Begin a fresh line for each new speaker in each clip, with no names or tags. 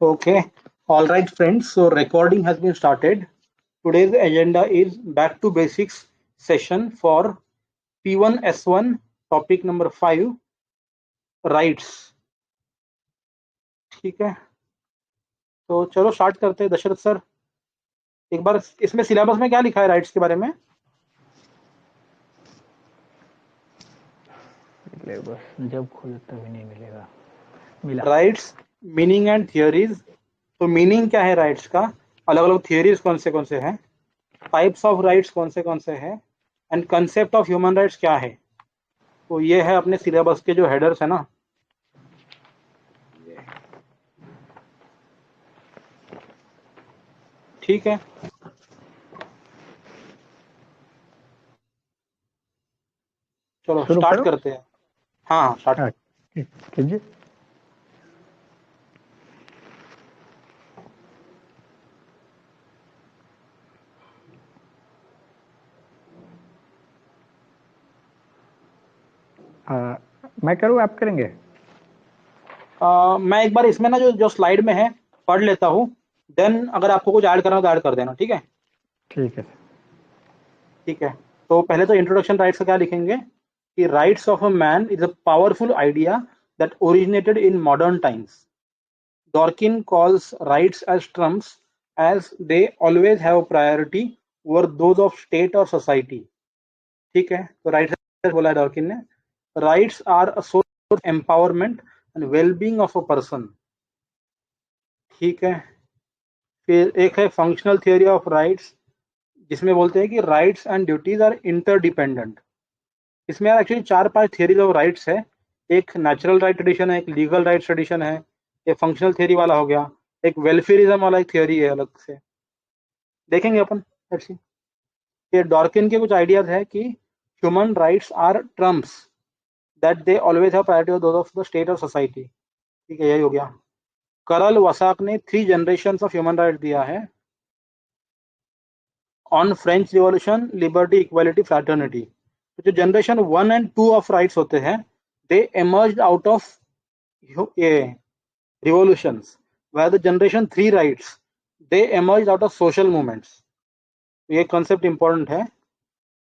Okay, all right, friends. So, recording has been started. Today's agenda is back to basics session for P1S1, topic number 5, rights. ठीक है, तो चलो start करते हैं। Dasharath sir, एक बार इसमें सिलेबस में क्या लिखा है राइट्स के बारे में?
सिलेबस जब खोलो तभी नहीं मिलेगा। मिला।
Rights, meaning and theories. तो मीनिंग क्या है राइट्स का, अलग अलग थियोरीज कौन से हैं, टाइप्स ऑफ राइट्स कौन से हैं, and concept of human rights क्या है। तो ये है अपने सिलेबस के जो हेडर्स है ना। ठीक है, चलो
शुरू
स्टार्ट
करो।
करते हैं। हाँ, स्टार्ट
हाँ,
कर।
कीजिए। मैं करूँ, आप करेंगे?
मैं एक बार इसमें ना जो जो स्लाइड में है पढ़ लेता हूँ, देन अगर आपको कुछ ऐड करना हो तो ऐड कर देना। ठीक है,
ठीक है।
ठीक है। तो पहले तो इंट्रोडक्शन राइट्स का क्या लिखेंगे कि rights of a man is a powerful idea that originated in modern times. Dworkin calls rights as trumps as they always have priority over those of state और सोसाइटी। ठीक है, तो राइट्स बोला है डॉर्किन ने, rights are a source of empowerment and wellbeing of a person. ठीक है, फिर एक है फंक्शनल थियोरी ऑफ राइट्स, जिसमें बोलते हैं कि rights and duties are interdependent. इसमें एक्चुअली 4-5 थियरीज ऑफ राइट्स है। एक नेचुरल राइट ट्रेडिशन है, एक लीगल राइट ट्रेडिशन है, एक फंक्शनल थियरी वाला हो गया, एक वेलफेयरिज्म वाला एक थियरी है अलग से, देखेंगे अपन। Let's see. ये डॉर्किन के कुछ आइडियाज है कि human rights are trumps that they always have priority of those of the state और सोसाइटी। ठीक है, यही हो गया। करल वसाक ने 3 जनरेशन ऑफ ह्यूमन राइट दिया है, on French revolution, liberty, equality, fraternity. तो जो जनरेशन 1 एंड 2 ऑफ राइट्स होते हैं, दे emerged आउट ऑफ ये revolutions, where the generation 3 rights they emerged out of social movements। ये कॉन्सेप्ट इंपॉर्टेंट है।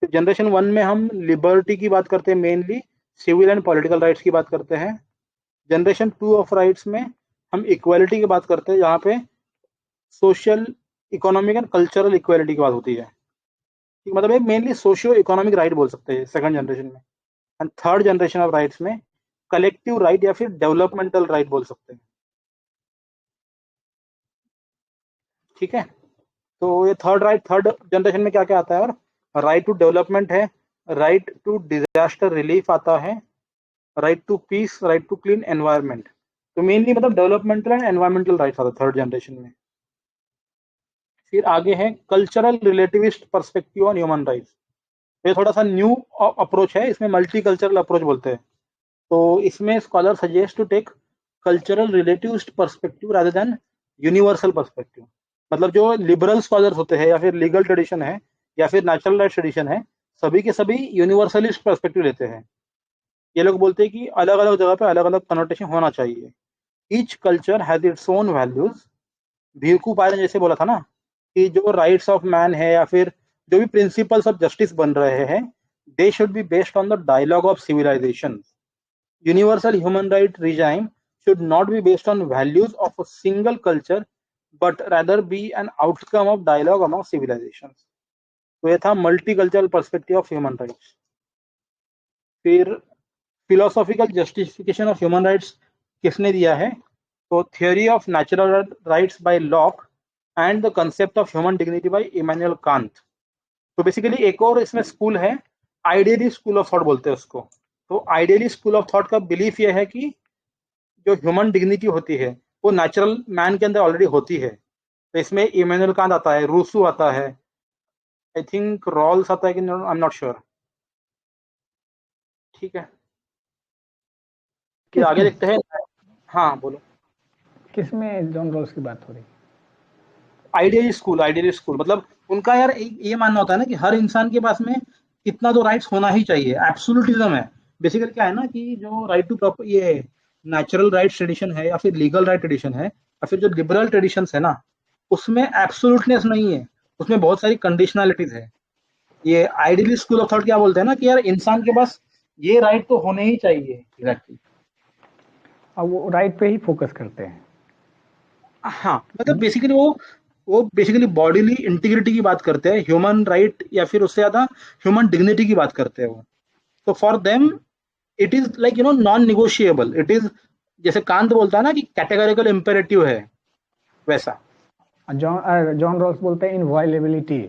तो जनरेशन 1 में हम लिबर्टी की बात करते हैं, mainly civil and political rights की बात करते हैं। जनरेशन 2 ऑफ राइट्स में हम इक्वालिटी की बात करते हैं, जहाँ पे social, economic and cultural equality की बात होती है। मतलब मेनली सोशियो इकोनॉमिक राइट बोल सकते हैं सेकंड जनरेशन में। And third generation of rights में कलेक्टिव राइट या फिर डेवलपमेंटल राइट बोल सकते हैं। ठीक है, तो ये थर्ड जनरेशन में क्या क्या आता है, और राइट टू डेवलपमेंट है, राइट टू डिजास्टर रिलीफ आता है, right to peace, right to clean environment. तो मेनली मतलब डेवलपमेंटल एंड एनवायरमेंटल राइट्स आता है थर्ड जनरेशन में। फिर आगे है cultural relativist perspective on human rights. ये थोड़ा सा न्यू अप्रोच है, इसमें मल्टी कल्चरल अप्रोच बोलते हैं। तो इसमें scholar suggest to take cultural relativist perspective rather than universal perspective. मतलब जो लिबरल स्कॉलर्स होते हैं या फिर लीगल ट्रेडिशन है या फिर नेचुरल राइट ट्रेडिशन है, सभी के सभी यूनिवर्सलिस्ट पर्सपेक्टिव लेते हैं। ये लोग बोलते हैं कि अलग अलग जगह पे अलग अलग कनोटेशन होना चाहिए। Each culture has its own values. Bhikhu Pal ने जैसे बोला था ना कि जो राइट्स ऑफ मैन है या फिर जो भी प्रिंसिपल्स ऑफ जस्टिस बन रहे हैं, they should be based on the dialogue of civilisation. Universal human right regime should not be based on values of a single culture but rather be an outcome of dialogue among civilizations। तो ये था multicultural perspective of human rights. फिर philosophical justification of human rights किसने दिया है, तो theory of natural rights by Locke and the concept of human dignity by Immanuel Kant. तो basically एक और इसमें स्कूल है, आइडियली स्कूल ऑफ थॉट बोलते हैं उसको। तो आइडियली स्कूल ऑफ थॉट का बिलीफ ये है कि जो ह्यूमन डिग्निटी होती है वो नेचुरल मैन के अंदर ऑलरेडी होती है। तो इसमें इमैनुअल कांत आता है, रूसू आता है, आई थिंक रॉल्स आता है कि आई एम नॉट श्योर। ठीक है, फिर
किस
आगे
में
देखते हैं। हाँ बोलो।
किस में जॉन रॉल्स की बात हो रही?
आइडियली स्कूल मतलब उनका यार ये मानना होता है ना कि हर इंसान के पास में इतना तो राइट्स होना ही चाहिए, एब्सोल्यूटिज्म है। बेसिकली क्या है ना कि जो राइट टू प्रॉपर ये नेचुरल राइट ट्रेडिशन है या फिर लीगल राइट ट्रेडिशन है, और फिर जो लिबरल ट्रेडिशंस है ना, उसमें एब्सोल्यूटनेस नहीं है, उसमें बहुत सारी कंडीशनलिटीज है। ये आइडियली स्कूल ऑफ थॉट क्या बोलते हैं ना कि यार इंसान के पास ये राइट तो होने ही चाहिए। एग्जैक्टली।
अब वो राइट पे ही फोकस करते हैं।
हाँ, मतलब बेसिकली वो बेसिकली बॉडीली इंटीग्रिटी की बात करते हैं, ह्यूमन राइट या फिर उससे ज्यादा ह्यूमन डिग्निटी की बात करते हैं वो। तो for them it is like non negotiable. It is जैसे कांत बोलता है ना कि कैटेगोरिकल इम्पेरेटिव है, वैसा।
जॉन रॉल्स बोलते हैं इनवायलेबिलिटी।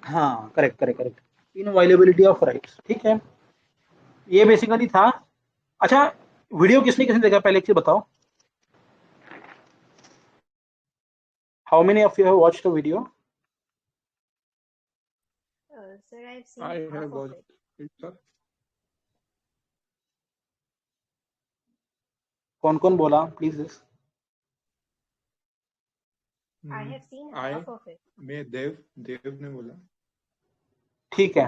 हाँ, correct correct correct, inviolability of rights. ठीक है, ये बेसिकली था। अच्छा, वीडियो किसने किसने देखा, पहले एक चीज बताओ। How many of you have watched the video?
Sir, I've seen
I
half
have
of
watched
it.
it, sir.
कौन कौन बोला please?
I have seen
I
half of it.
मैं देव ने बोला।
ठीक है,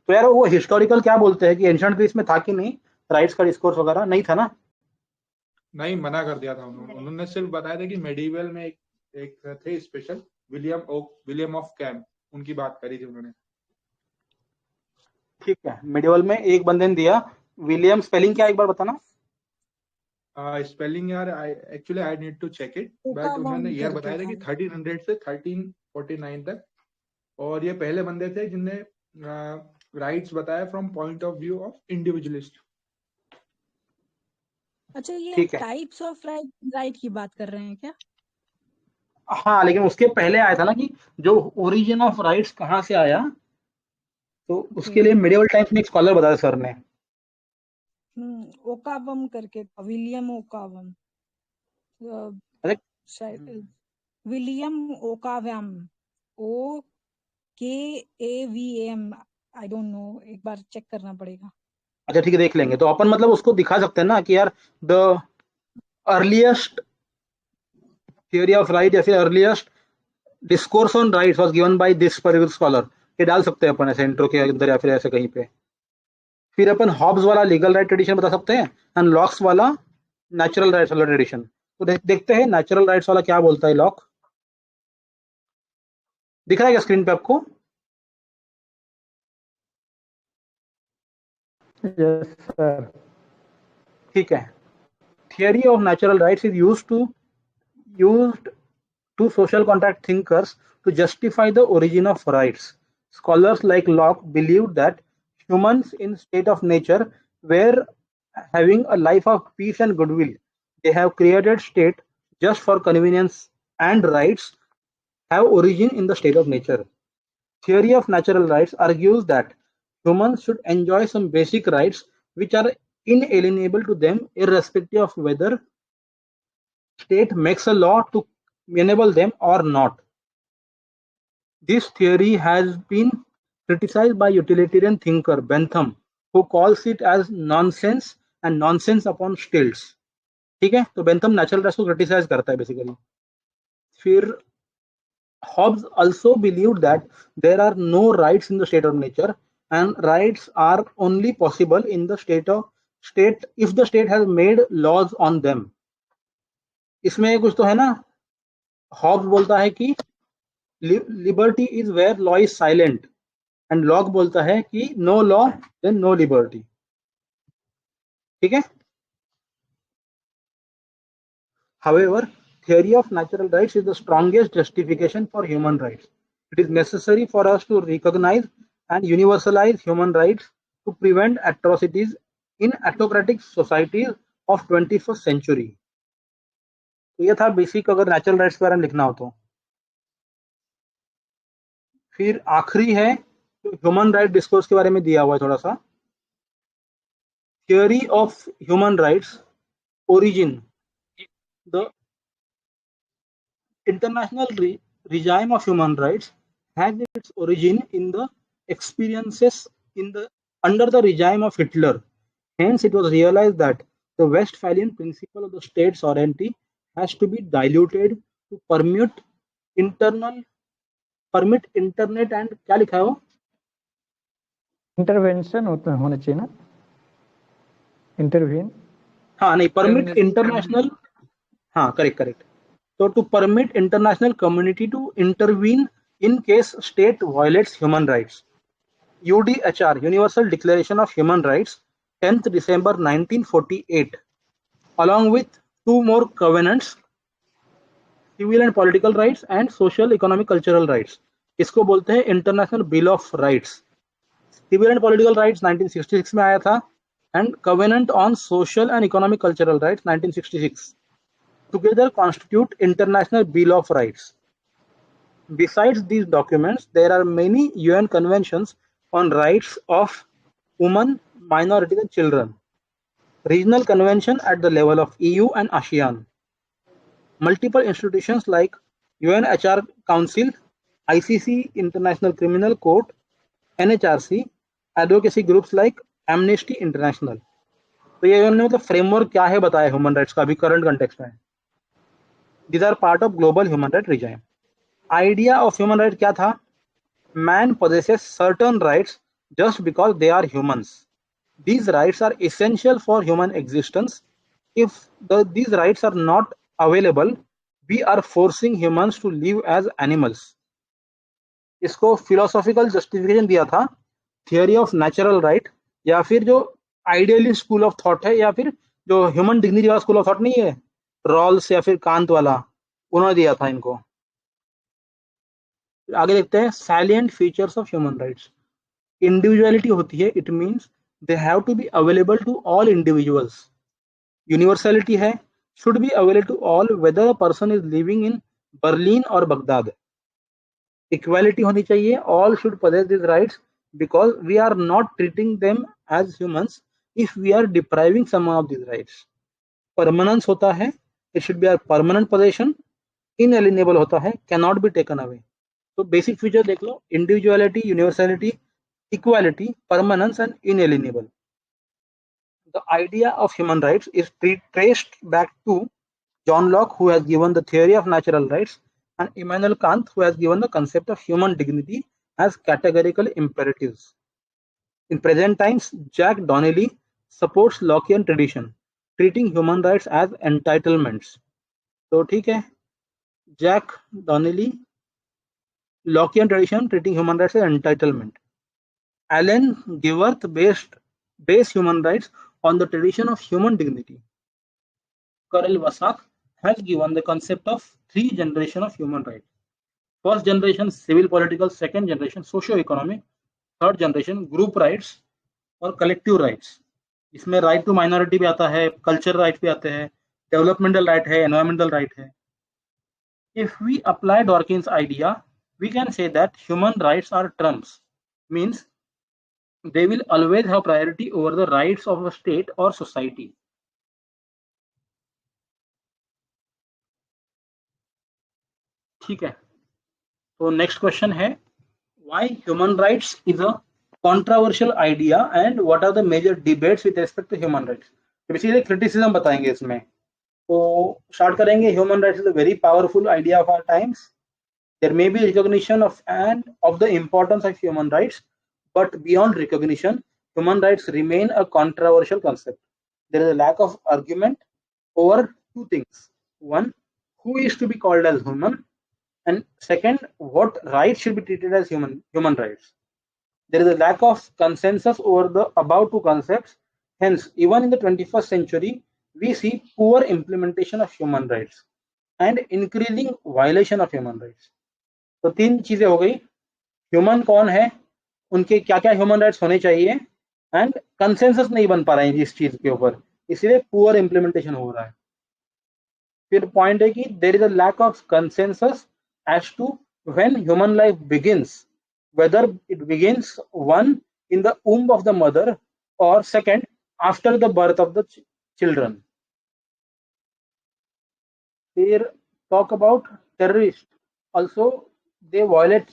तो यार वो हिस्टोरिकल क्या बोलते हैं कि एंशिएंट ग्रीस में था कि नहीं राइट्स का डिस्कोर्स वगैरह? नहीं था ना?
नहीं, मना कर दिया था उन्होंने। उन्होंने सिर्फ बताया था कि मेडिवल में एक थे स्पेशल, विलियम ऑफ कैम, उनकी बात करी थी उन्होंने।
ठीक है, मिडिवल में एक बंदे ने दिया। विलियम स्पेलिंग क्या, एक बार बताना।
स्पेलिंग यार I need to check it, but उन्होंने ईयर बताया था कि 1300 से 1349 तक। और ये पहले बंदे थे जिनने राइट्स बताया from point of view of individualist.
अच्छा, ये
ठीक है,
टाइप्स ऑफ राइट की बात कर रहे हैं क्या?
हाँ, लेकिन उसके पहले आया था ना कि जो ओरिजिन ऑफ राइट्स कहाँ से आया, तो उसके लिए मिडिवल टाइम्स में एक स्कॉलर बताया सर ने।
ओकावम करके, विलियम ओकावम,
अरे
शायद विलियम ओकावम, O K A V M, I don't know, एक बार चेक करना पड़ेगा।
अच्छा ठीक है, देख लेंगे। तो अपन मतलब उसको दिखा सकते हैं ना कि यार the earliest theory of right या फिर earliest discourse on rights was given by this particular scholar. ये डाल सकते हैं अपन ऐसे इंट्रो के अंदर या फिर ऐसे कहीं पे। फिर अपन हॉब्स वाला लीगल राइट ट्रेडिशन बता सकते हैं, एंड लॉक्स वाला नेचुरल राइट्स वाला ट्रेडिशन। तो देखते हैं नेचुरल राइट्स वाला क्या बोलता है लॉक। दिख रहा है क्या स्क्रीन पे आपको?
Yes sir.
ठीक है, theory of natural rights is used to social contract thinkers to justify the origin of rights. Scholars like Locke believed that humans in state of nature were having a life of peace and goodwill. They have created state just for convenience, and rights have origin in the state of nature. Theory of natural rights argues that humans should enjoy some basic rights which are inalienable to them irrespective of whether state makes a law to enable them or not. This theory has been criticized by utilitarian thinker Bentham, who calls it as nonsense and nonsense upon stilts. ठीक है, तो Bentham natural rights को criticise करता है basically. फिर Hobbes also believed that there are no rights in the state of nature, and rights are only possible in the state if the state has made laws on them. इसमें कुछ तो है ना, Hobbs बोलता है कि liberty is where law is silent, and Locke बोलता है कि no law then no liberty. ठीक है, however, theory of natural rights is the strongest justification for human rights. It is necessary for us to recognize and universalize human rights to prevent atrocities in autocratic societies of 21st century. तो ये था basic, अगर natural rights के बारे में लिखना हो तो। फिर आखिरी है ह्यूमन राइट डिस्कोर्स के बारे में दिया हुआ है थोड़ा सा। Theory of human rights origin. The international regime of human rights has its origin in the experiences under the regime of Hitler. Hence, it was realized that the Westphalian principle of the state sovereignty has to be diluted to permit internet and क्या लिखा है वो?
Intervention होना चाहिए ना, intervene.
हाँ नहीं, permit international, हाँ correct correct, So to permit international community to intervene in case state violates human rights. UDHR, Universal Declaration of Human Rights, 10th December 1948, along with two more covenants, civil and political rights and social, economic, cultural rights. इसको बोलते हैं international bill of rights. Civil and political rights 1966 में आया था and covenant on social and economic cultural rights 1966 together constitute international bill of rights. Besides these documents, there are many UN conventions on rights of women, minorities and children, regional convention at the level of EU and ASEAN, multiple institutions like UNHR Council, ICC International Criminal Court, NHRC, advocacy groups like Amnesty International. तो ये उन्होंने मतलब framework क्या है बताया human rights का अभी current context में. These are part of global human rights regime. Idea of human rights क्या था? Man possesses certain rights just because they are humans. These rights are essential for human existence. If these rights are not available, we are forcing humans to live as animals. इसको philosophical justification दिया था theory of natural right या फिर जो idealist school of thought है या फिर जो human dignity वाला school of thought नहीं है रॉल्स या फिर कांत वाला, उन्होंने दिया था इनको. आगे देखते हैं salient features of human rights. Individuality होती है, it means they have to be available to all individuals. Universality है, should be available to all whether a person is living in Berlin और बगदाद. इक्वालिटी होनी चाहिए, all should possess these rights because we are not treating them as humans if we are depriving someone of these rights. Permanence होता है, it should be are permanent possession. Inalienable होता है, can not be taken away. तो basic feature देख लो, individuality, universality, equality, permanence and inalienable. The idea of human rights is traced back to John Locke, who has given the theory of natural rights, and Immanuel Kant, who has given the concept of human dignity as categorical imperatives. In present times, Jack Donnelly supports Lockean tradition, treating human rights as entitlements. तो ठीक है, Jack Donnelly, Lockean tradition treating human rights as entitlement. Alan Giverth based human rights on the tradition of human dignity. Karel Vasak has given the concept of 3 generations of human rights. First generation civil political, second generation socio-economic, third generation group rights और collective rights. इसमें right to minority भी आता है, culture right भी आते हैं, developmental right है, environmental right है. If we apply Dworkin's idea, we can say that human rights are trumps, means they will always have priority over the rights of a state or society. ठीक है, तो next question है, why human rights is a controversial idea and what are the major debates with respect to human rights. तो basically criticism बताएंगे इसमें. तो start करेंगे. Human rights is a very powerful idea of our times. There may be recognition of the importance of human rights, but beyond recognition, human rights remain a controversial concept. There is a lack of argument over 2 things. One, who is to be called as human, and second, what rights should be treated as human rights. There is a lack of consensus over the above 2 concepts. Hence, even in the 21st century, we see poor implementation of human rights and increasing violation of human rights. तो 3 चीजें हो गई. Human कौन है, उनके क्या क्या human rights होने चाहिए, एंड कंसेंसस नहीं बन पा रहे हैं इस चीज के ऊपर, इसलिए पुअर इम्प्लीमेंटेशन हो रहा है. फिर पॉइंट है कि there is a lack of consensus as to when human life begins, whether it begins one in the womb of the mother or second after the birth of the children. Here talk about terrorists. Also, they violate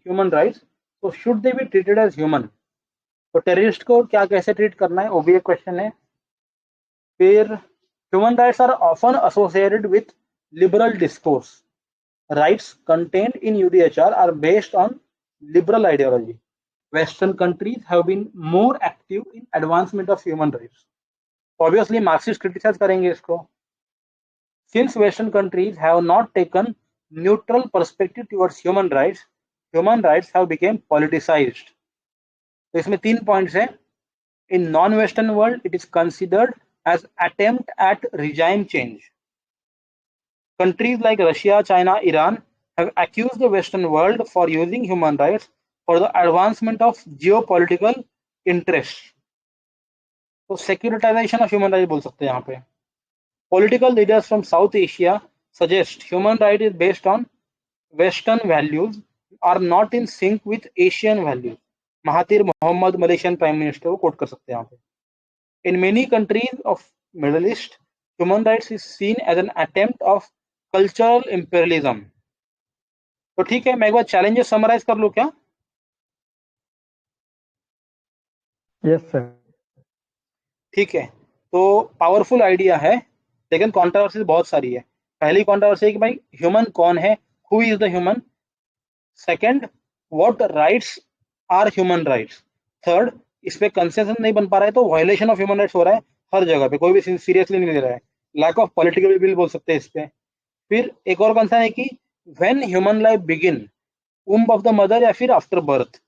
human rights. So should they be treated as human? तो terrorist को क्या कैसे treat करना है, वो भी एक question है. फिर human rights are often associated with liberal discourse. Rights contained in UDHR are based on liberal ideology. Western countries have been more active in advancement of human rights. Obviously, Marxists criticize करेंगे इसको. Since Western countries have not taken neutral perspective towards human rights have become politicized. तो इसमें 3 points हैं. In non-Western world, it is considered as attempt at regime change. Countries like Russia, China, Iran have accused the Western world for using human rights for the advancement of geopolitical interests. तो securitization of human rights बोल सकते हैं यहाँ पे. Political leaders from South Asia suggest human rights is based on Western values are not in sync with Asian values. Mahathir Mohamad Malaysian prime minister को coat कर सकते हैं यहाँ पे. In many countries of Middle East, human rights is seen as an attempt of cultural imperialism. तो ठीक है, मैं एक बार चैलेंजेस समराइज कर लूं क्या?
Yes sir.
ठीक है, तो पावरफुल आइडिया है, लेकिन कॉन्ट्रोवर्सी बहुत सारी है. पहली कॉन्ट्रोवर्सी है कि भाई ह्यूमन कौन है, who is the human. Second, what rights are human rights. Third, इस पे कंसेंसस नहीं बन पा रहा है, तो वायलेशन ऑफ ह्यूमन राइट्स हो रहा है हर जगह पे, कोई भी सीरियसली नहीं ले रहा है. लैक ऑफ पॉलिटिकल विल बोल सकते हैं इस पे. फिर एक और कंसर्न है कि when human life begin, womb of the mother या फिर आफ्टर बर्थ.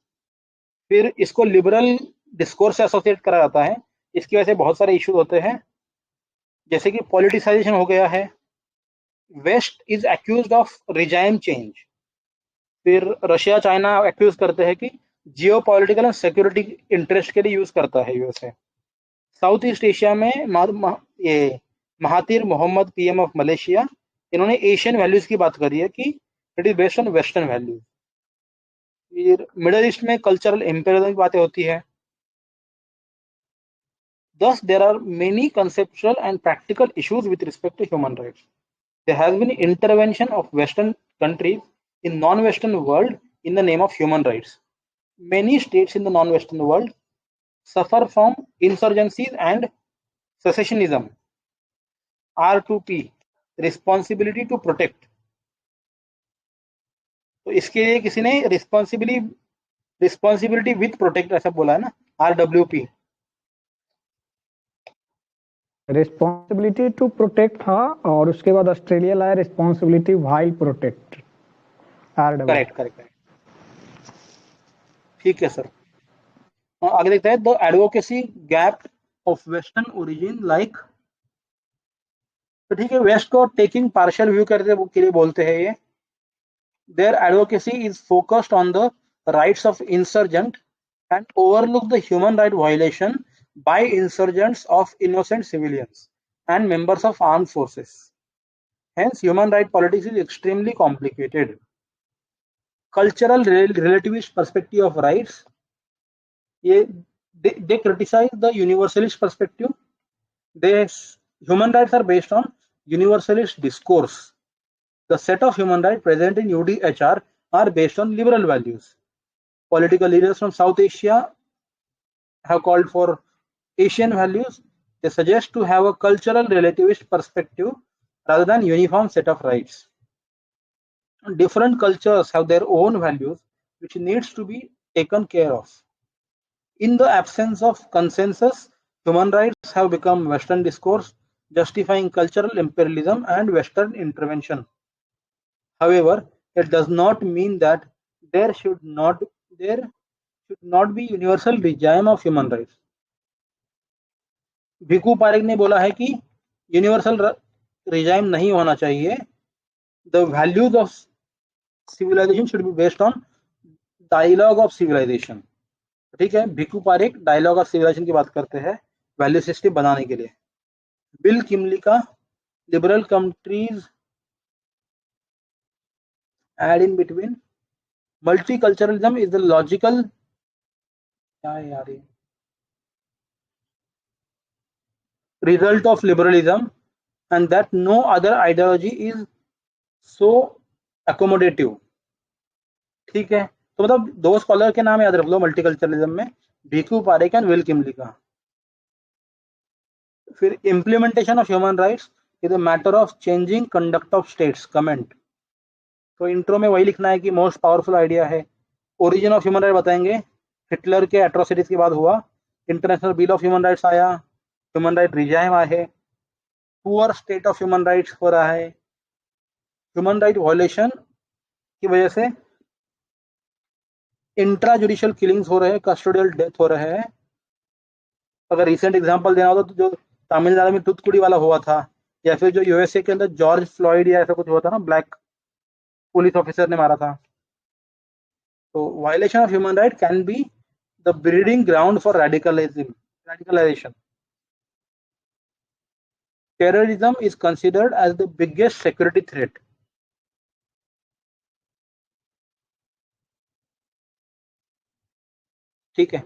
फिर इसको लिबरल डिस्कोर्स से एसोसिएट करा जाता है. इसकी वजह से बहुत सारे इश्यूज होते हैं, जैसे कि पॉलिटिसाइजेशन हो गया है. West is accused of regime change. फिर रशिया चाइना एक्यूज करते हैं कि geopolitical and security interest के लिए यूज करता है यूएसए. साउथ ईस्ट एशिया में ये Mahathir Mohamad PM of Malaysia, इन्होंने एशियन वैल्यूज की बात करी है कि it is based on western values. फिर मिडल ईस्ट में कल्चरल इंपेरियलिज्म की बातें होती है. Thus, there are many conceptual and practical issues with respect to human rights. There has been intervention of Western countries in non-Western world in the name of human rights. Many states in the non-Western world suffer from insurgencies and secessionism. R2P, responsibility to protect. तो इसके लिए किसी ने responsibility with protect ऐसा बोला है ना, RWP.
Responsibility to protect था, और उसके बाद ऑस्ट्रेलिया लाया रिस्पॉन्सिबिलिटी व्हाइल प्रोटेक्ट.
करेक्ट. ठीक है सर. आगे देखते हैं. The advocacy gap of western origin like. तो ठीक है, वेस्ट को टेकिंग पार्शियल व्यू करते के लिए बोलते हैं ये. Their advocacy is focused on the rights of insurgent and overlook the human right violation by insurgents of innocent civilians and members of armed forces. Hence, human rights politics is extremely complicated. Cultural relativist perspective of rights, they criticize the universalist perspective. Human rights are based on universalist discourse. The set of human rights present in UDHR are based on liberal values. Political leaders from South Asia have called for Asian values. They suggest to have a cultural relativist perspective rather than uniform set of rights. Different cultures have their own values which needs to be taken care of. In the absence of consensus, human rights have become Western discourse, justifying cultural imperialism and Western intervention. However, it does not mean that there should not be universal regime of human rights. Bhikhu Parekh ने बोला है कि universal regime नहीं होना चाहिए. The values of civilisation should be based on dialogue of civilisation. ठीक है, Bhikhu Parekh dialogue of civilisation की बात करते हैं वैल्यू सिस्टम बनाने के लिए. Will Kymlicka liberal countries aid in between multiculturalism is the logical, क्या है यार ये, result of liberalism and that no other ideology is so accommodative. ठीक है, तो मतलब 2 स्कॉलर के नाम याद रख लो मल्टीकल्चरलिज्म में, भिकू पारेख एंड विल किमली का. फिर implementation of human rights is a matter of changing conduct of states. Comment. तो इंट्रो में वही लिखना है कि मोस्ट पावरफुल आइडिया है. ओरिजिन ऑफ ह्यूमन राइट बताएंगे, हिटलर के एट्रोसिटीज के बाद हुआ. International bill of human rights आया, ह्यूमन राइट रिजाइम आए, poor state of human rights हो रहा है, ह्यूमन राइट वायलेशन की वजह से इंट्रा जुडिशियल किलिंग्स हो रहे हैं, कस्टोडियल डेथ हो रहे हैं। अगर रिसेंट एग्जांपल देना हो तो जो तमिलनाडु में तुतकुड़ी वाला हुआ था, या फिर जो यूएसए के अंदर जॉर्ज फ्लॉइड या ऐसा कुछ हुआ था ना, ब्लैक पुलिस ऑफिसर ने मारा था। तो violation of human right can be the breeding ground for radicalization. Terrorism is considered as the biggest security threat. ठीक है,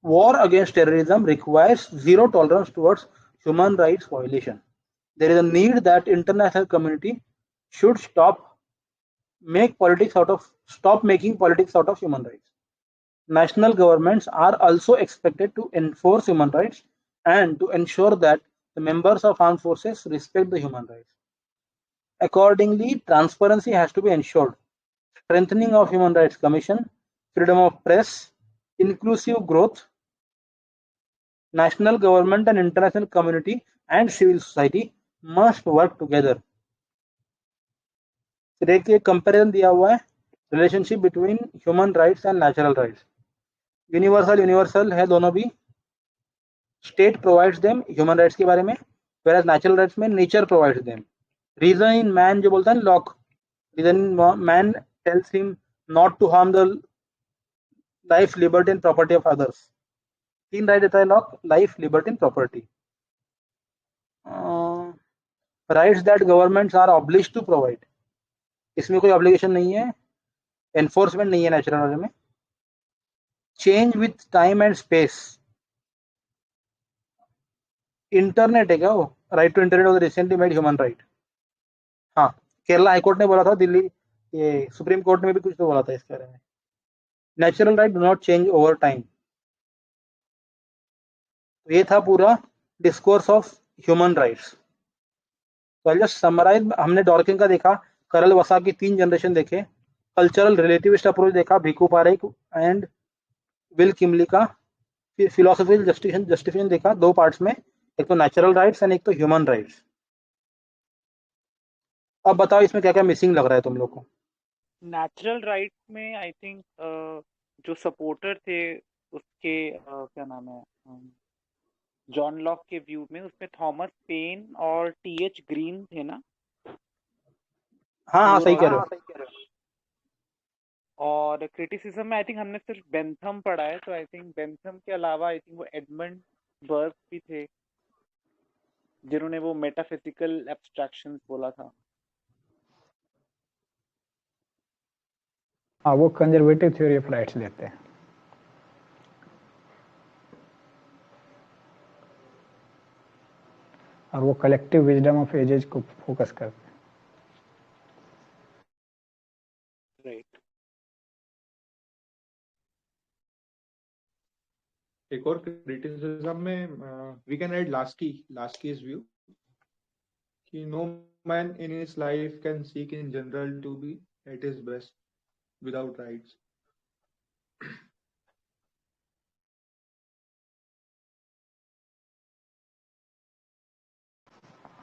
war against terrorism requires zero tolerance towards human rights violation. There is a need that international community should stop making politics out of human rights. National governments are also expected to enforce human rights and to ensure that the members of armed forces respect the human rights. Accordingly, transparency has to be ensured. Strengthening of Human Rights Commission, freedom of press, inclusive growth, national government and international community and civil society must work together. फिर एक comparison दिया हुआ है, relationship between human rights and natural rights. Universal है दोनों भी, state provides them human rights के बारे में, whereas नेचुरल राइट्स में nature provides them. Reason in man जो बोलता है Locke, reason in man tells him not to harm the life, liberty and property of others. 3 right देता है Locke, life, liberty and property. Rights that governments are obliged to provide, इसमें कोई obligation नहीं है, enforcement नहीं है natural में। Change with time and space, internet है क्या वो, right to internet was recently made human right. हाँ, केरला हाईकोर्ट ने बोला था, दिल्ली ये सुप्रीम कोर्ट में भी कुछ तो बोला था इसके बारे में। Natural right do not change over time. ये था पूरा डिस्कोर्स ऑफ ह्यूमन राइट्स। तो आई जस्ट समराइज, हमने डॉर्किन का देखा, करल वसा की 3 जनरेशन देखे, कल्चरल रिलेटिविस्ट अप्रोच देखा भिकू पारेख एंड विल किमली का, फिर फिलोसॉफिकल जस्टिफिकेशन देखा 2 पार्ट्स में, एक तो नेचुरल राइट्स एंड एक तो ह्यूमन राइट्स। अब बताओ इसमें क्या क्या मिसिंग लग रहा है तुम लोग को।
नेचुरल राइट में आई थिंक जो सपोर्टर थे उसके क्या नाम है, जॉन लॉक के व्यू में उसमें थॉमस पेन और टीएच ग्रीन थे ना।
हाँ सही कह रहे हो।
और क्रिटिसिज्म में आई थिंक हमने सिर्फ बेंथम पढ़ा है, तो आई थिंक बेंथम के अलावा आई थिंक वो एडमंड बर्ग भी थे जिन्होंने वो मेटाफिजिकल एब्स्ट्रैक्शंस बोला था।
हाँ, वो कंजर्वेटिव थ्योरी ऑफ राइट्स लेते हैं। और वो कलेक्टिव विजडम ऑफ एजेस को फोकस करते हैं।
राइट।
एक और क्रिटिसिज्म में we can add Laski's view कि no man in his life can seek in general to be at his best without rights.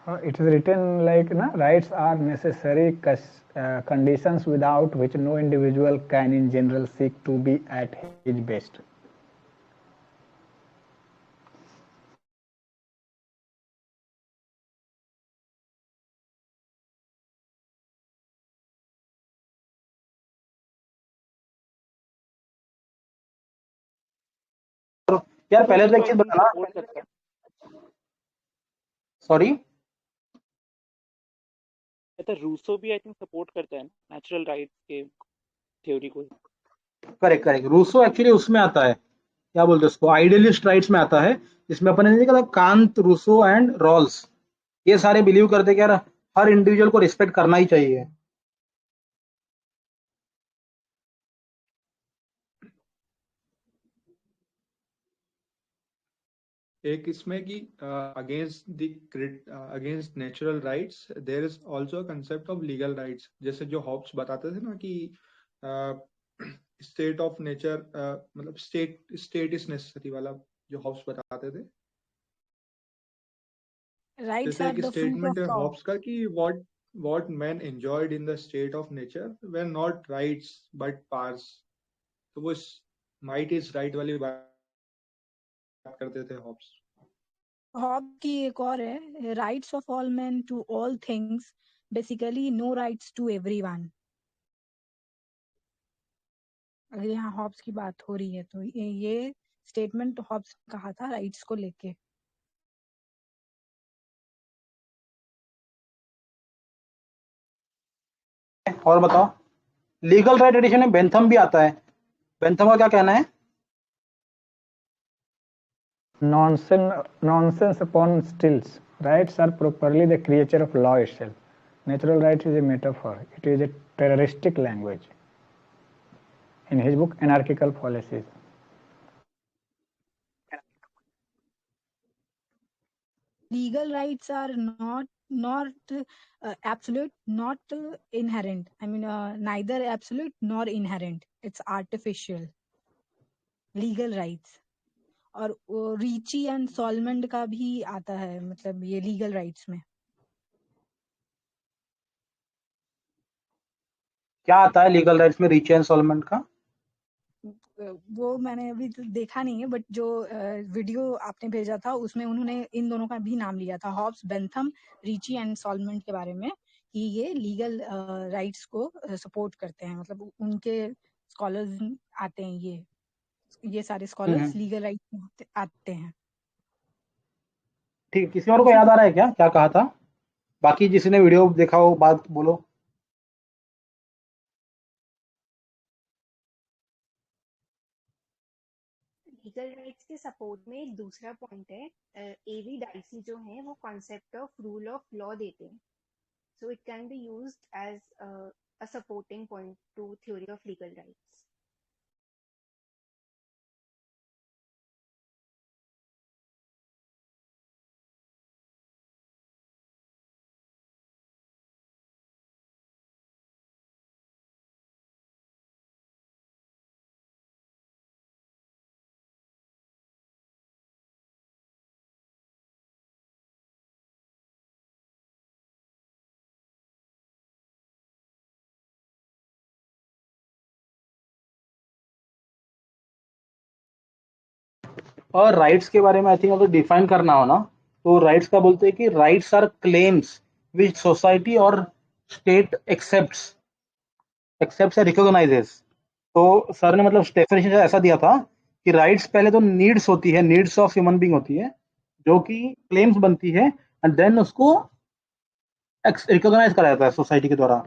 It is written like na, rights are necessary conditions without which no individual can in general seek to be at his best.
यार पहले तो एक चीज बताना, sorry
Rousseau भी I think support करता है natural rights के थ्योरी को।
करेक्ट, रूसो एक्चुअली उसमें आता है, क्या बोलते हैं उसको, आइडियलिस्ट राइट्स में आता है, जिसमें अपन ने देखा था कांत, रूसो एंड रॉल्स, ये सारे बिलीव करते कि यार हर इंडिविजुअल को रिस्पेक्ट करना ही चाहिए।
एक इसमें कि against natural rights there is also concept of legal rights, जैसे जो हॉब्स बताते थे ना कि स्टेट ऑफ नेचर मतलब स्टेट इज नेसेसरी वाला जो हॉब्स बताते थे।
Rights
जैसे
are
एक
the fruit
स्टेटमेंट
of
है
law.
हॉब्स का कि what men enjoyed in the state of nature were not rights but powers. तो वो might is right वाली बात करते थे हॉब्स.
हॉब की एक और है, rights of all men to all things, basically no rights to everyone. अगर यहाँ हॉब्स की बात हो रही है तो ये स्टेटमेंट हॉब्स ने कहा था राइट्स को लेके.
और बताओ, लीगल राइट एडिशन में बेंथम भी आता है. बेंथम का क्या कहना है?
Nonsense upon stilts. Rights are properly the creature of law itself. Natural rights is a metaphor. It is a terroristic language. In his book Anarchical Fallacies.
Legal rights are not absolute, not inherent. I mean, neither absolute nor inherent. It's artificial. Legal rights. और रीची and सॉलमेंट का भी आता है, मतलब ये legal rights में.
क्या आता है लीगल राइट्स में रीच एंड सॉलमेंट का?
वो मैंने अभी तो देखा नहीं है, बट जो वीडियो आपने भेजा था उसमें उन्होंने इन दोनों का भी नाम लिया था, हॉब्स, बेंथम, रीची एंड सॉलमेंट के बारे में, कि ये लीगल राइट्स को सपोर्ट करते हैं. मतलब उनके स्कॉलर्स आते हैं, ये सारे स्कॉलर्स लीगल राइट्स में आते हैं.
ठीक, किसी और को याद आ रहा है क्या क्या कहा था? बाकी जिसने वीडियो देखा हो बात बोलो.
लीगल राइट्स के सपोर्ट में एक दूसरा पॉइंट है. एवी डाइसी जो है वो concept of rule of law देते हैं. So it can be used as a supporting point to theory of legal rights.
और राइट्स के बारे में आई थिंक अगर डिफाइन करना हो ना, तो राइट्स का बोलते हैं कि rights are claims which society और स्टेट एक्सेप्ट्स या रिकॉग्नाइजेस. तो सर ने मतलब डेफिनेशन ऐसा दिया था कि राइट्स पहले तो नीड्स होती है, नीड्स ऑफ ह्यूमन बीइंग होती है, जो कि क्लेम्स बनती है एंड देन उसको रिकॉग्नाइज करा जाता है सोसाइटी के द्वारा.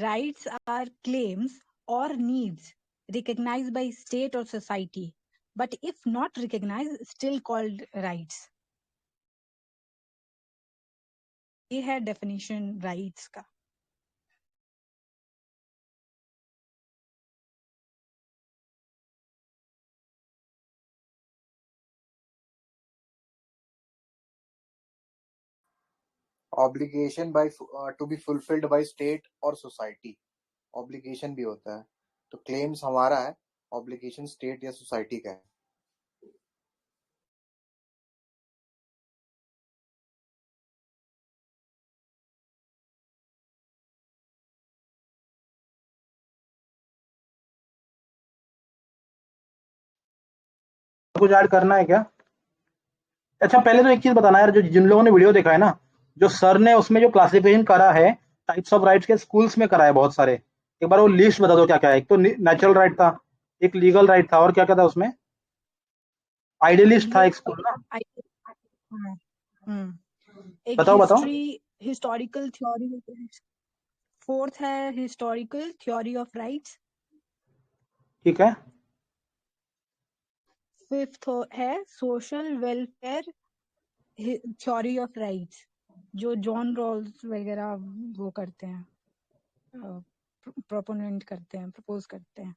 Rights are claims or needs recognized by state or society, but if not recognized, still called rights. ये है definition rights का.
Obligation by to be fulfilled by state और सोसाइटी. ऑब्लिगेशन भी होता है, तो क्लेम्स हमारा है, ऑब्लिगेशन स्टेट या सोसाइटी का है.
कुछ ऐड करना है क्या? अच्छा, पहले तो एक चीज बताना यार, जो जिन लोगों ने वीडियो देखा है ना, जो सर ने उसमें जो क्लासिफिकेशन करा है टाइप्स ऑफ राइट्स के, स्कूल्स में करा है बहुत सारे. एक बार वो लिस्ट बता दो क्या क्या है. एक तो नेचुरल राइट था, एक लीगल राइट था, और क्या क्या था उसमें? आइडियलिस्ट था एक स्कूल ना.
एक
बताओ बताओ.
Historical theory. फोर्थ है हिस्टोरिकल थ्योरी ऑफ राइट्स.
ठीक है.
फिफ्थ है social welfare theory of rights, जो जॉन रॉल्स वगैरह वो करते हैं, प्रोपोनेंट करते हैं, प्रपोज करते हैं.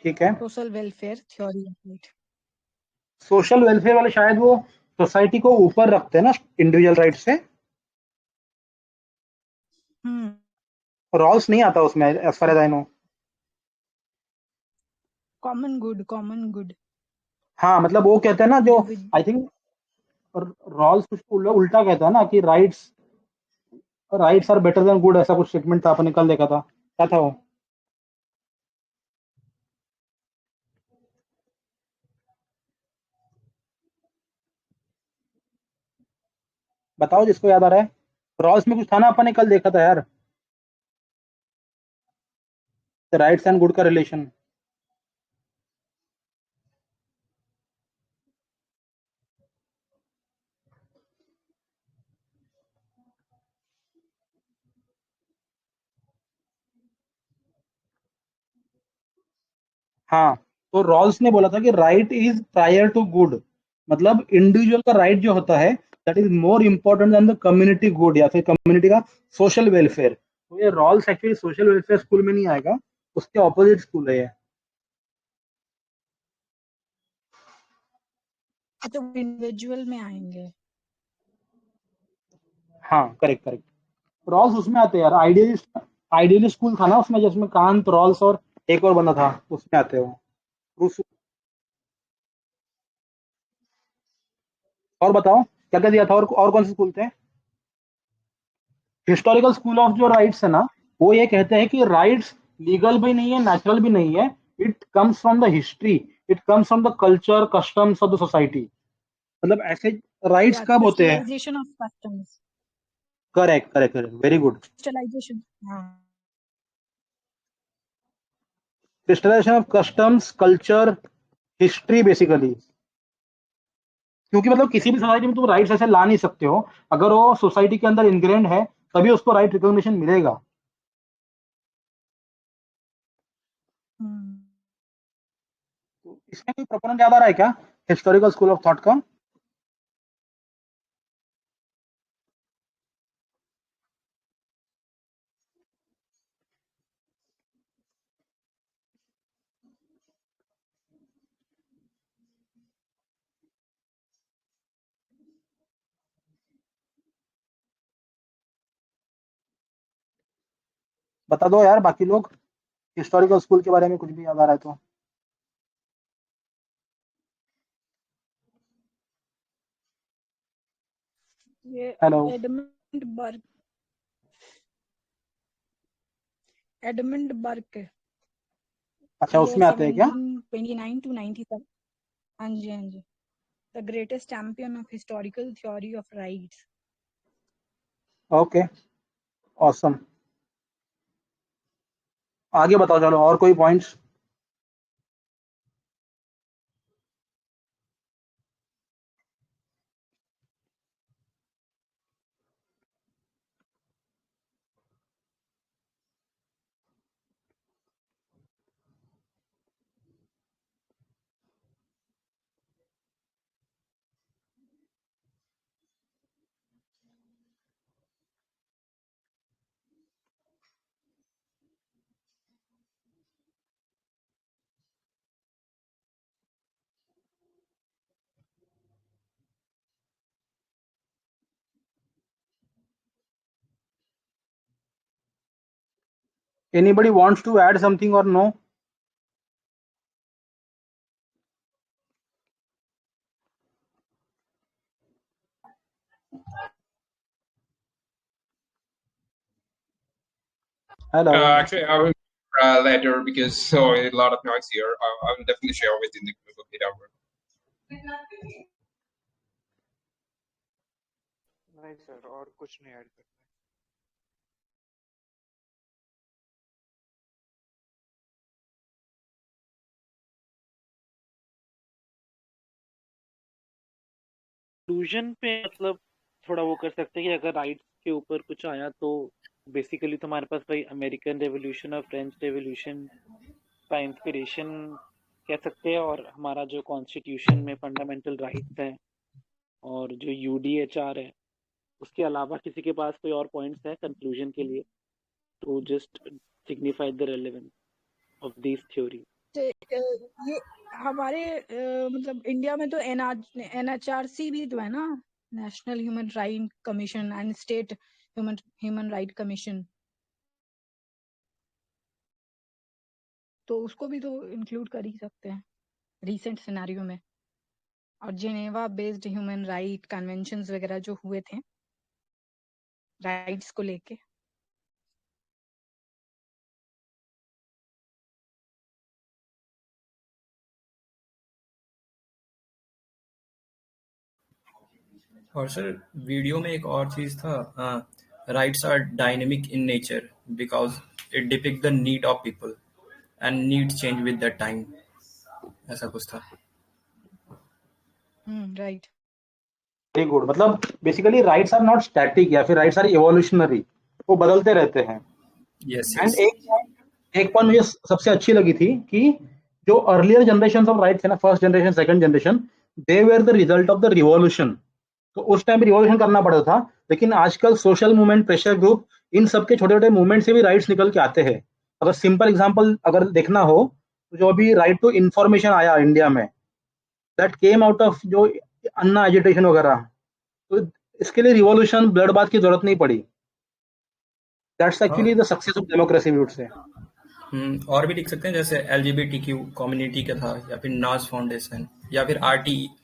ठीक है.
Social welfare theory of right.
Social welfare वाले शायद वो सोसाइटी को ऊपर रखते हैं ना इंडिविजुअल राइट से. रॉल्स नहीं आता उसमें as far as I know.
Common good.
हाँ मतलब वो कहते हैं ना जो
individual
आई थिंक रॉल्स कुछ उल्टा कहता है ना कि rights are better than good, ऐसा कुछ स्टेटमेंट था, आपने कल देखा था, क्या था वो? बताओ जिसको याद आ रहा है। रॉल्स में कुछ था ना, अपन ने कल देखा था यार, राइट्स एंड गुड का रिलेशन। हाँ, तो रॉल्स ने बोला था कि right is prior to good, मतलब इंडिविजुअल का राइट जो होता है that is more important than the community good या फिर कम्युनिटी का सोशल वेलफेयर। तो ये Rawls actually social welfare school में नहीं आएगा, उसके ऑपोजिट स्कूल है ये।
तो इंडिविजुअल में आएंगे।
हाँ करेक्ट करेक्ट, रॉल्स उसमें आते हैं यार, आइडियलिस्ट स्कूल था ना उसमें, जिसमें कांत रॉल्स और एक और बंदा था, उसमें आते हैं वो। रूसो। और बताओ क्या क्या दिया था, और कौन से स्कूल थे? हिस्टोरिकल स्कूल ऑफ जो राइट्स है ना, वो ये कहते हैं कि राइट्स लीगल भी नहीं है, नेचुरल भी नहीं है, it comes from the history, it comes from the culture customs of the society. मतलब ऐसे राइट्स
या
कब होते हैं?
Crystallization of customs.
Correct correct correct, very good.
Crystallization, हाँ।
Crystallization of customs, culture, history basically. क्योंकि मतलब किसी भी सोसाइटी में तुम राइट्स ऐसे ला नहीं सकते हो, अगर वो सोसाइटी के अंदर इनग्रेंड है तभी उसको राइट रिकॉग्निशन मिलेगा।
हम्म।
तो इसमें कोई प्रोपोनेंट याद आ रहा है क्या हिस्टोरिकल स्कूल ऑफ थॉट का? बता दो यार बाकी लोग, हिस्टोरिकल स्कूल के बारे में कुछ भी याद आ रहा है तो।
ये
हेलो।
एडमंड बर्क,
अच्छा
ईयर
उसमें आते हैं क्या?
1729 to 97। हाँ जी, हाँ जी। The greatest champion of historical theory of rights.
Okay, awesome. आगे बताओ चलो, और कोई points? Anybody wants to add something or no? Hello.
Actually, I will later because so a lot of noise here. I will definitely share within the group of it hour.
नहीं sir, और कुछ नहीं add करना। Conclusion पे मतलब थोड़ा वो कर सकते हैं कि अगर राइट्स के ऊपर कुछ आया तो बेसिकली तुम्हारे पास भाई अमेरिकन रेवोल्यूशन और फ्रेंच रेवोल्यूशन का इंस्पिरेशन कह सकते हैं, और हमारा जो कॉन्स्टिट्यूशन में फंडामेंटल राइट्स हैं और जो यूडीएचआर है, उसके अलावा किसी के पास कोई और पॉइंट्स है कंक्लूजन के लिए तो just signify the relevance of this theory.
ये हमारे मतलब इंडिया में तो एनएचआरसी भी तो है ना, national human right commission and state human right commission, तो उसको भी तो इंक्लूड कर ही सकते हैं रिसेंट सिनेरियो में। और Geneva based human right conventions वगैरह जो हुए थे राइट्स को लेके।
और सर वीडियो में एक और चीज था, rights are dynamic in nature because it depict the need of people and need change with the time, ऐसा कुछ था।
Right,
very good. मतलब basically rights are not static या फिर राइट्स आर इवोल्यूशनरी, वो बदलते रहते हैं।
Yes
and
yes.
एक पॉइंट मुझे सबसे अच्छी लगी थी कि जो अर्लियर जनरेशन ऑफ राइट्स है ना, first generation second generation, they were the result of the revolution. तो उस टाइम रिवॉल्यूशन करना पड़ता था, लेकिन आजकल सोशल मूवमेंट, प्रेशर ग्रुप, इन सबके छोटे छोटे मूवमेंट से भी राइट्स निकल के आते हैं। अगर सिंपल एग्जांपल अगर देखना हो तो जो अभी राइट टू इंफॉर्मेशन आया इंडिया में, दैट केम आउट ऑफ जो अन्ना एजिटेशन वगैरह, तो इसके लिए रिवॉल्यूशन ब्लड बाथ की जरूरत नहीं पड़ी। That's actually the success of democracy we would say.
और भी लिख सकते हैं जैसे LGBTQ कम्युनिटी का था, या फिर नाज फाउंडेशन, या फिर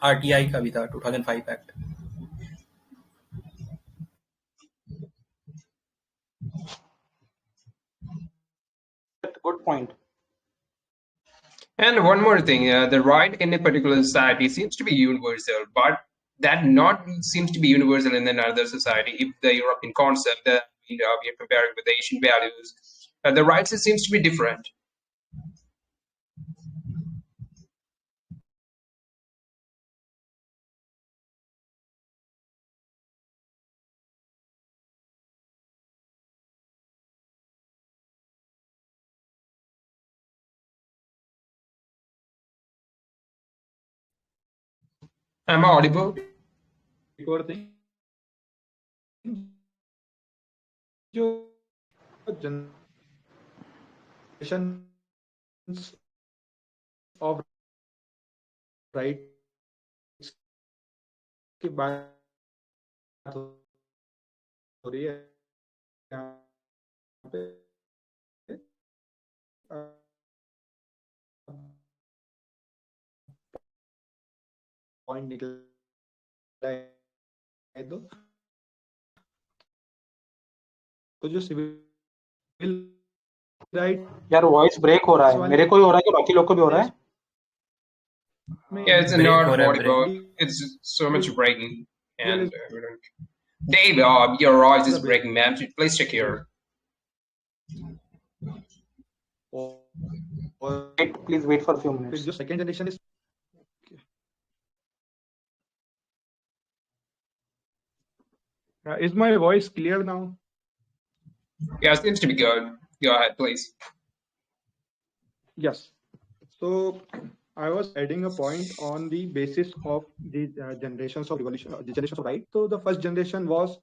RTI का भी था 2005 act.
Good point.
And one more thing, the right in a particular society seems to be universal, but that not seems to be universal in another society. If the European concept that we are comparing with the Asian values, the rights seems to be different. Am I audible?
एक और thing, जो generation of rights की बात हो रही है यहाँ पे, पॉइंट निकला है तो जो सिविल राइट,
यार वॉइस ब्रेक हो रहा है, मेरे को ही हो रहा है कि बाकी लोग को भी हो रहा है?
Yeah, it's not audible. It's so much breaking, and Dave, your voice is breaking, man. Please check here.
Please wait for a few minutes.
जो second generation is my voice clear now?
Yeah, it seems to be good. Go ahead, please.
Yes. So I was adding a point on the basis of the generations of revolution, the generations of right. So the first generation was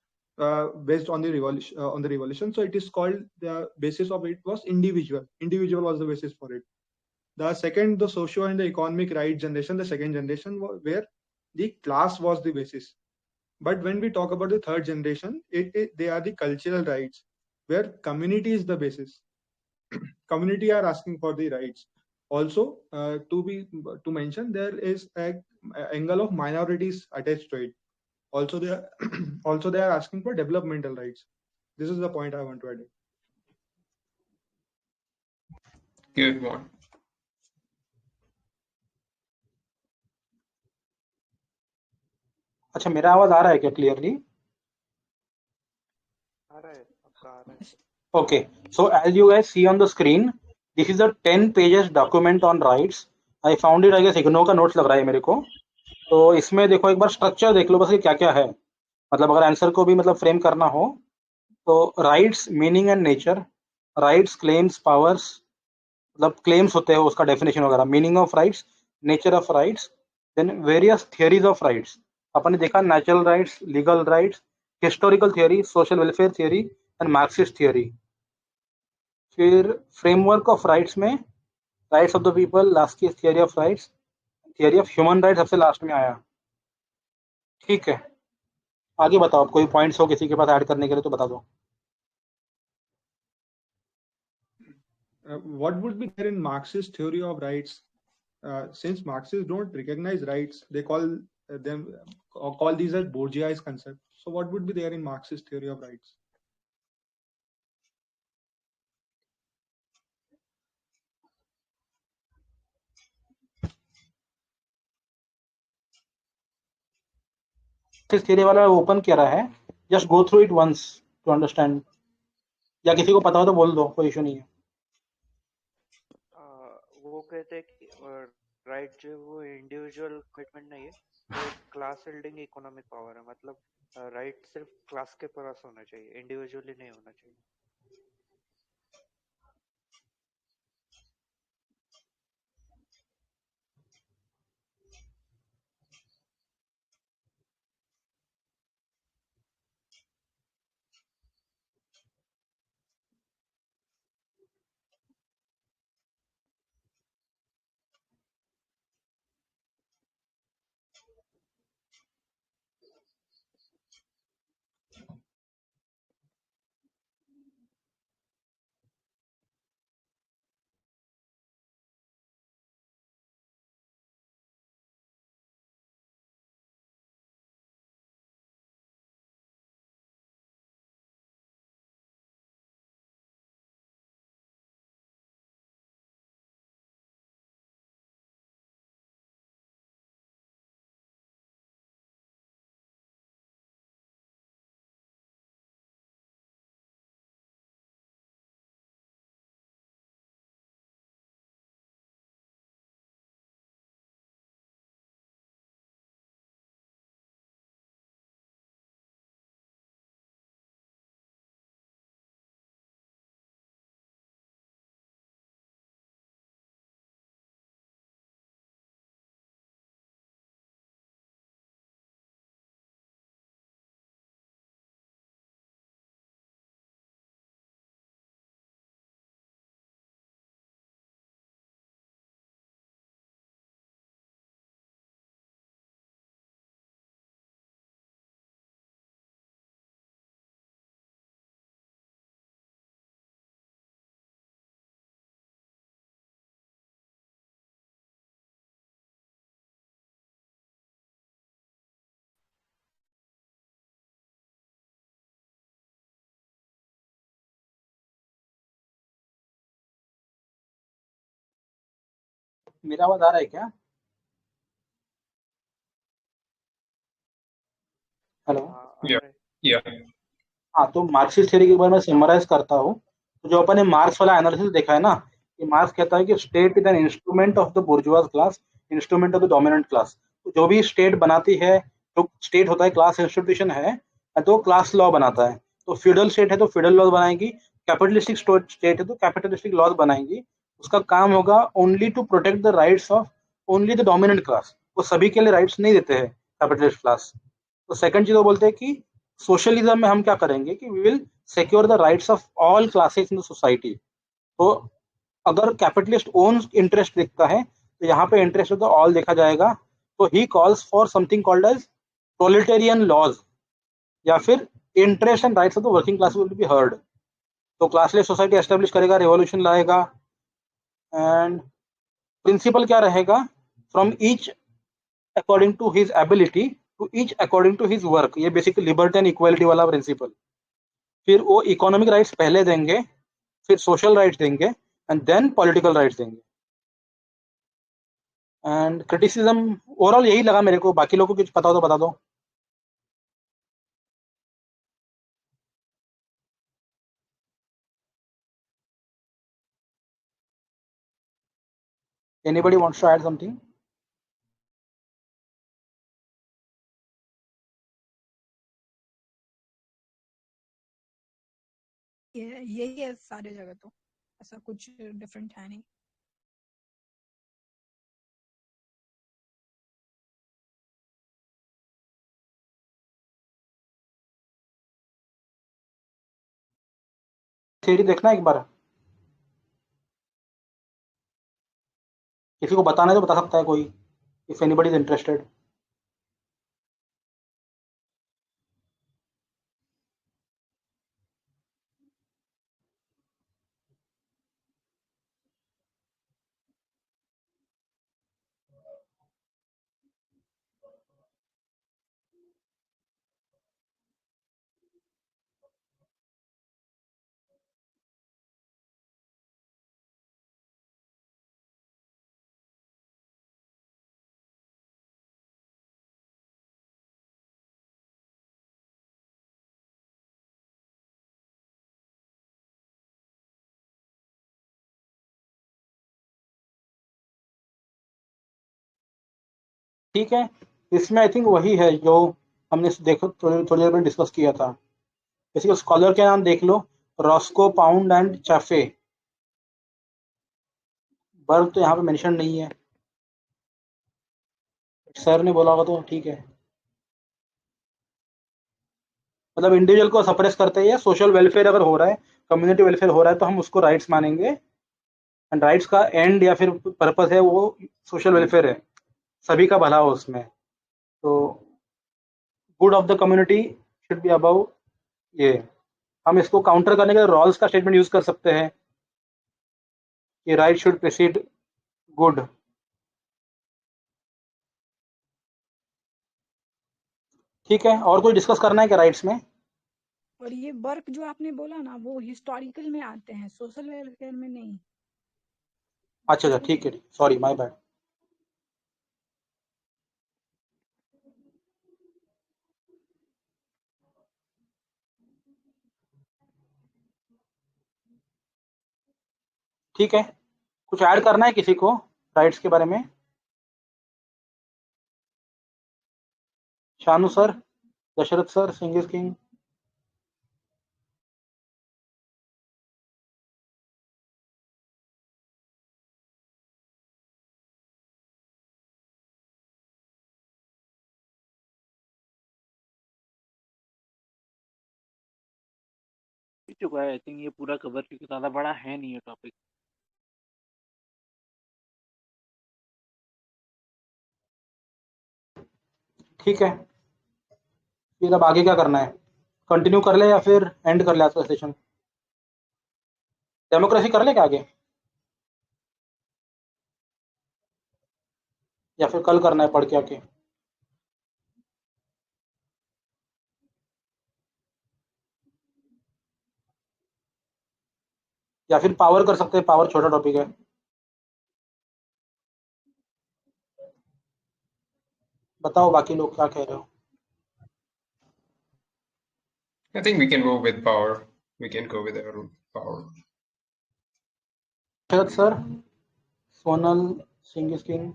based on the revolution. So it is called, the basis of it was individual. Individual was the basis for it. The second, the socio and the economic right generation, the second generation, where the class was the basis. But when we talk about the third generation, they are the cultural rights, where community is the basis. Community are asking for the rights. Also, to mention, there is an angle of minorities attached to it. Also, they are asking for developmental rights. This is the point I want to add.
Good one.
अच्छा, मेरा आवाज आ रहा है क्या clearly?
आ रहा है, आपका आ रहा है।
Okay, so as you guys see on the screen, this is a 10 pages document on rights. I found it, I guess IGNOU का नोट्स लग रहा है मेरे को। तो इसमें देखो, एक बार स्ट्रक्चर देख लो बस, ये क्या क्या है। मतलब अगर आंसर को भी मतलब फ्रेम करना हो तो rights, meaning and nature, rights, claims, powers, मतलब क्लेम्स होते हैं उसका डेफिनेशन वगैरह, meaning of rights, nature of rights, then various theories of rights. अपन ने देखा natural rights, legal rights, historical theory, social welfare theory and Marxist theory. फिर framework of rights में rights of the people, last की theory of rights, theory of human rights सबसे last में आया। ठीक है, आगे बताओ, कोई पॉइंट्स हो किसी के पास ऐड करने के लिए तो बता दो।
What would be there in Marxist theory of rights? since Marxists don't recognize rights, they call them or call these as bourgeois concepts. So what would be there in Marxist theory of rights?
इस theory वाला open किया रहा है, just go through it once to understand, या किसी को पता हो तो बोल दो, कोई इशू नहीं है।
वो कहते हैं कि राइट जो है वो इंडिविजुअल कमिटमेंट नहीं है, वो एक क्लास बिल्डिंग इकोनॉमिक पावर है। मतलब राइट सिर्फ क्लास के पास होना चाहिए, इंडिविजुअली नहीं होना चाहिए।
मेरा आवाज आ रहा है क्या? हेलो।
Yeah. Yeah.
हाँ, तो मार्क्सिस्ट थ्योरी के बारे में समराइज करता हूँ। तो जो अपन ने मार्क्स वाला एनालिसिस देखा है ना, कि मार्क्स कहता है कि state is an instrument of the bourgeois class, instrument of the dominant class. तो जो भी स्टेट बनाती है, जो स्टेट होता है क्लास इंस्टीट्यूशन है, तो क्लास लॉ बनाता है। तो फ्यूडल स्टेट है तो फ्यूडल लॉ बनाएगी, कैपिटलिस्टिक स्टेट है तो कैपिटलिस्टिक लॉज बनाएंगी। उसका काम होगा only to protect the rights of only the dominant class. वो सभी के लिए राइट्स नहीं देते हैं कैपिटलिस्ट क्लास। तो सेकंड चीज वो बोलते हैं कि सोशलिज्म में हम क्या करेंगे कि we will secure the rights of all classes in the society. तो अगर कैपिटलिस्ट ओन इंटरेस्ट दिखता है तो यहाँ पे इंटरेस्ट ऑफ द ऑल देखा जाएगा। तो he calls for something called as proletarian laws, या फिर interest and rights of the working class will be heard. तो क्लासलेस सोसाइटी एस्टेब्लिश करेगा, रेवोल्यूशन लाएगा। एंड प्रिंसिपल क्या रहेगा? From each according to his ability to each according to his work. ये basically liberty and equality वाला principle. फिर वो economic rights पहले देंगे, फिर सोशल राइट्स देंगे, एंड देन पॉलिटिकल राइट्स देंगे। एंड क्रिटिसिज्म ओवरऑल यही लगा मेरे को, बाकी लोगों को कुछ पता हो तो बता दो। Anybody wants to add something?
यही है सारे जगह, तो ऐसा कुछ डिफरेंट है नहीं।
थ्योरी देखना एक बार, किसी को बताना है तो बता सकता है कोई, इफ एनीबडी इज इंटरेस्टेड। ठीक है, इसमें आई थिंक वही है जो हमने देखो थोड़ी देर में डिस्कस किया था। बेसिकली स्कॉलर के नाम देख लो, रॉस्को, पाउंड एंड चाफे। बर्ग तो यहाँ पे मेंशन नहीं है, सर ने बोला होगा तो ठीक है। मतलब इंडिविजुअल को सप्रेस करते हैं, सोशल वेलफेयर अगर हो रहा है, कम्युनिटी वेलफेयर हो रहा है, तो हम उसको राइट्स मानेंगे। एंड राइट्स का एंड या फिर पर्पस है वो सोशल वेलफेयर है, सभी का भला हो उसमें। तो good of the community should be about ये। हम इसको काउंटर करने के लिए रॉल्स का स्टेटमेंट यूज कर सकते हैं कि राइट शुड प्रीसीड गुड। ठीक है, और कोई डिस्कस करना है क्या राइट्स में?
और ये वर्क जो आपने बोला ना, वो हिस्टोरिकल में आते हैं, सोशल वेलफेयर में नहीं।
अच्छा, ठीक है, सॉरी, माय बैड। ठीक है, कुछ ऐड करना है किसी को राइट्स के बारे में? शानू सर, दशरथ सर, सिंगिस किंग।
चुका है आई थिंक ये पूरा कवर, क्योंकि ज्यादा बड़ा है नहीं ये टॉपिक।
ठीक है, फिर अब आगे क्या करना है? कंटिन्यू कर ले या फिर एंड कर ले आज का सेशन? डेमोक्रेसी कर ले क्या आगे, या फिर कल करना है पढ़ के आके? या फिर पावर कर सकते हैं, पावर छोटा टॉपिक है। बताओ बाकी लोग क्या कह रहे हो?
I think we can go with power. We can go with our power.
Sharad sir, Sonal, सिंगिस king,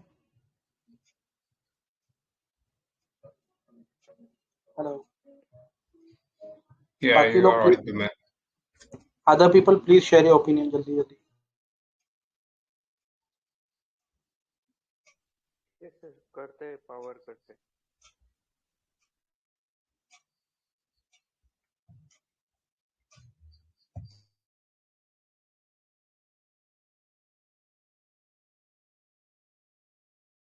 hello.
Yeah,
बाकी
you
लोग
are audible, man.
Other people please share your opinion जल्दी जल्दी।
यस सर, करते हैं, पावर करते हैं।